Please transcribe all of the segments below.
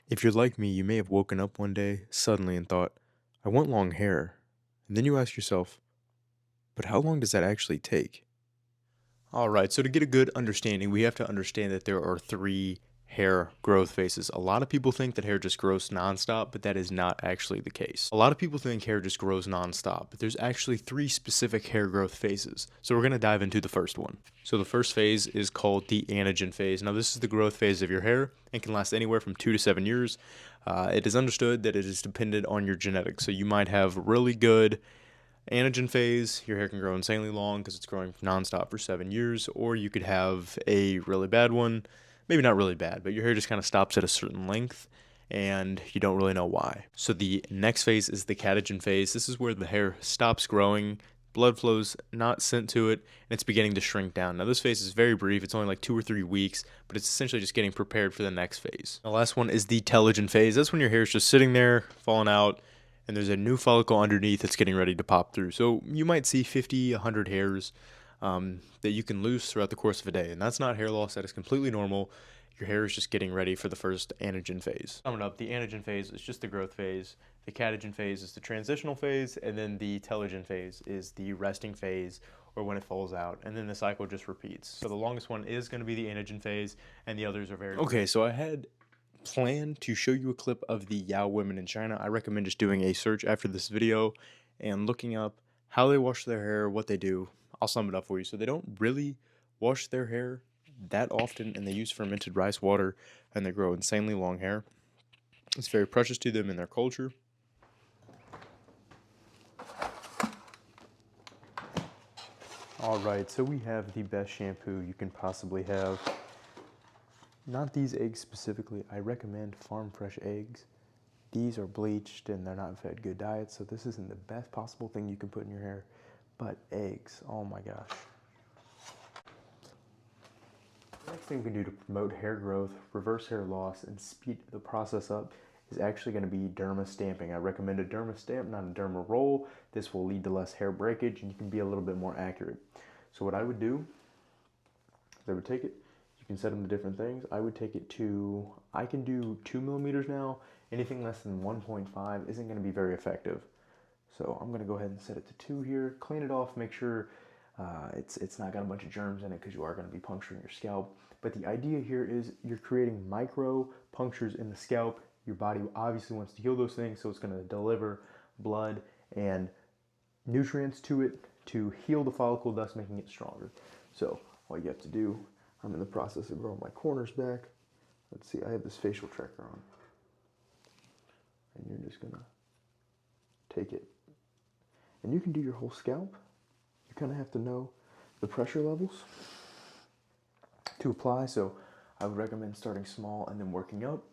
If you're like me, you may have woken up one day suddenly and thought, I want long hair. And then you ask yourself, but how long does that actually take? All right, so to get a good understanding, we have to understand that there are three hair growth phases. A lot of people think that hair just grows nonstop, but that is not actually the case. A lot of people think hair just grows nonstop, but there's actually three specific hair growth phases. So we're going to dive into the first one. So the first phase is called the anagen phase. Now, this is the growth phase of your hair and can last anywhere from 2 to 7 years. It is understood that it is dependent on your genetics. So you might have really good anagen phase, your hair can grow insanely long because it's growing nonstop for 7 years, or you could have a really bad one, maybe not really bad, but your hair just kind of stops at a certain length and you don't really know why. So the next phase is the catagen phase. This is where the hair stops growing, blood flow's not sent to it, and it's beginning to shrink down. Now this phase is very brief, it's only like 2 or 3 weeks, but it's essentially just getting prepared for the next phase. The last one is the telogen phase. That's when your hair is just sitting there, falling out, and there's a new follicle underneath that's getting ready to pop through. So you might see 50, 100 hairs that you can lose throughout the course of a day. And that's not hair loss, that is completely normal. Your hair is just getting ready for the first anagen phase. Coming up, the anagen phase is just the growth phase. The catagen phase is the transitional phase, and then the telogen phase is the resting phase, or when it falls out, and then the cycle just repeats. So the longest one is going to be the anagen phase, and the others are very okay. So I had plan to show you a clip of the Yao women in China. I recommend just doing a search after this video and looking up how they wash their hair, what they do. I'll sum it up for you. So they don't really wash their hair that often, and they use fermented rice water, and they grow insanely long hair. It's very precious to them in their culture. All right, so we have the best shampoo you can possibly have. Not these eggs specifically. I recommend farm fresh eggs. These are bleached and they're not fed good diets, so this isn't the best possible thing you can put in your hair. But eggs, oh my gosh. The next thing we can do to promote hair growth, reverse hair loss, and speed the process up is actually going to be derma stamping. I recommend a derma stamp, not a derma roll. This will lead to less hair breakage and you can be a little bit more accurate. So what I would do is I would take it, you can set them to different things. I would take it to, I can do 2 millimeters now. Anything less than 1.5 isn't going to be very effective. So I'm going to go ahead and set it to 2 here, clean it off, make sure it's not got a bunch of germs in it because you are going to be puncturing your scalp. But the idea here is you're creating micro punctures in the scalp. Your body obviously wants to heal those things, so it's going to deliver blood and nutrients to it to heal the follicle, thus making it stronger. So all you have to do, I'm in the process of growing my corners back. Let's see, I have this facial tracker on. And you're just gonna take it. And you can do your whole scalp. You kind of have to know the pressure levels to apply. So I would recommend starting small and then working up.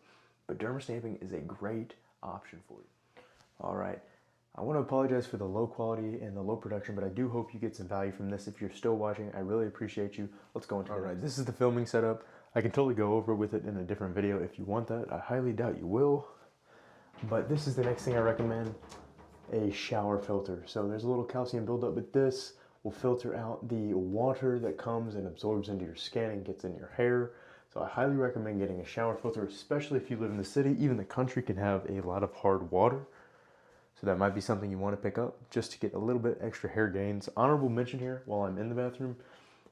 But derma stamping is a great option for you. All right. I want to apologize for the low quality and the low production, but I do hope you get some value from this. If you're still watching, I really appreciate you. Let's go into it. All right, this is the filming setup. I can totally go over with it in a different video if you want that. I highly doubt you will. But this is the next thing I recommend, a shower filter. So there's a little calcium buildup, but this will filter out the water that comes and absorbs into your skin and gets in your hair. So I highly recommend getting a shower filter, especially if you live in the city. Even the country can have a lot of hard water. So that might be something you want to pick up just to get a little bit extra hair gains. Honorable mention here while I'm in the bathroom,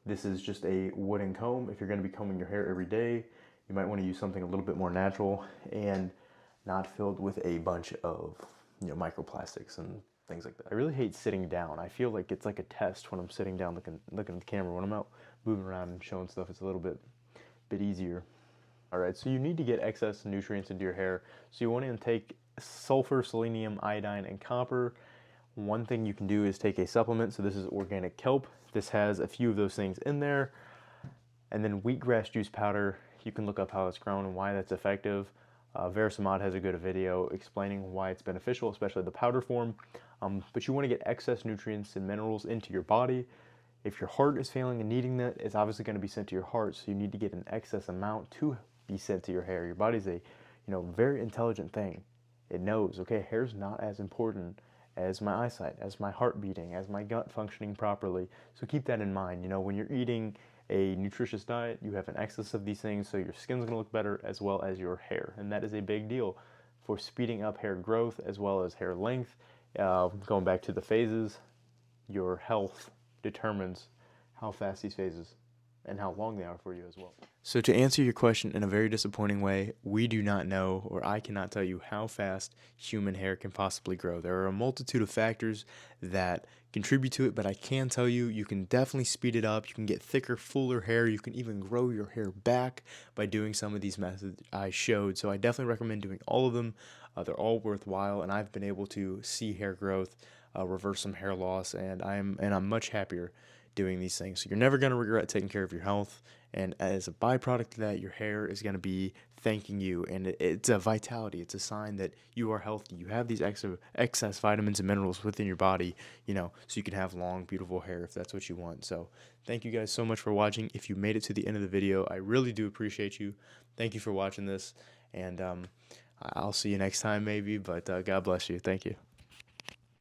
this is just a wooden comb. If you're going to be combing your hair every day, you might want to use something a little bit more natural and not filled with a bunch of microplastics and things like that. I really hate sitting down. I feel like it's like a test when I'm sitting down looking at the camera. When I'm out moving around and showing stuff, it's a little bit easier. All right, so you need to get excess nutrients into your hair. So you want to take sulfur, selenium, iodine, and copper. One thing you can do is take a supplement. So this is organic kelp. This has a few of those things in there. And then wheatgrass juice powder. You can look up how it's grown and why that's effective. Verisimod has a good video explaining why it's beneficial, especially the powder form. But you want to get excess nutrients and minerals into your body. If your heart is failing and needing that, it's obviously going to be sent to your heart. So you need to get an excess amount to be sent to your hair. Your body's a very intelligent thing. It knows, okay, hair's not as important as my eyesight, as my heart beating, as my gut functioning properly. So keep that in mind. When you're eating a nutritious diet, you have an excess of these things, so your skin's going to look better as well as your hair. And that is a big deal for speeding up hair growth as well as hair length. Going back to the phases, your health determines how fast these phases and how long they are for you as well. So to answer your question in a very disappointing way, we do not know, or I cannot tell you how fast human hair can possibly grow. There are a multitude of factors that contribute to it, but I can tell you, you can definitely speed it up. You can get thicker, fuller hair. You can even grow your hair back by doing some of these methods I showed. So I definitely recommend doing all of them. They're all worthwhile, and I've been able to see hair growth, reverse some hair loss, and I'm much happier doing these things. So you're never going to regret taking care of your health, and as a byproduct of that, your hair is going to be thanking you, and it's a vitality. It's a sign that you are healthy. You have these excess vitamins and minerals within your body, so you can have long, beautiful hair if that's what you want. So thank you guys so much for watching. If you made it to the end of the video, I really do appreciate you. Thank you for watching this, and I'll see you next time maybe, but God bless you. Thank you.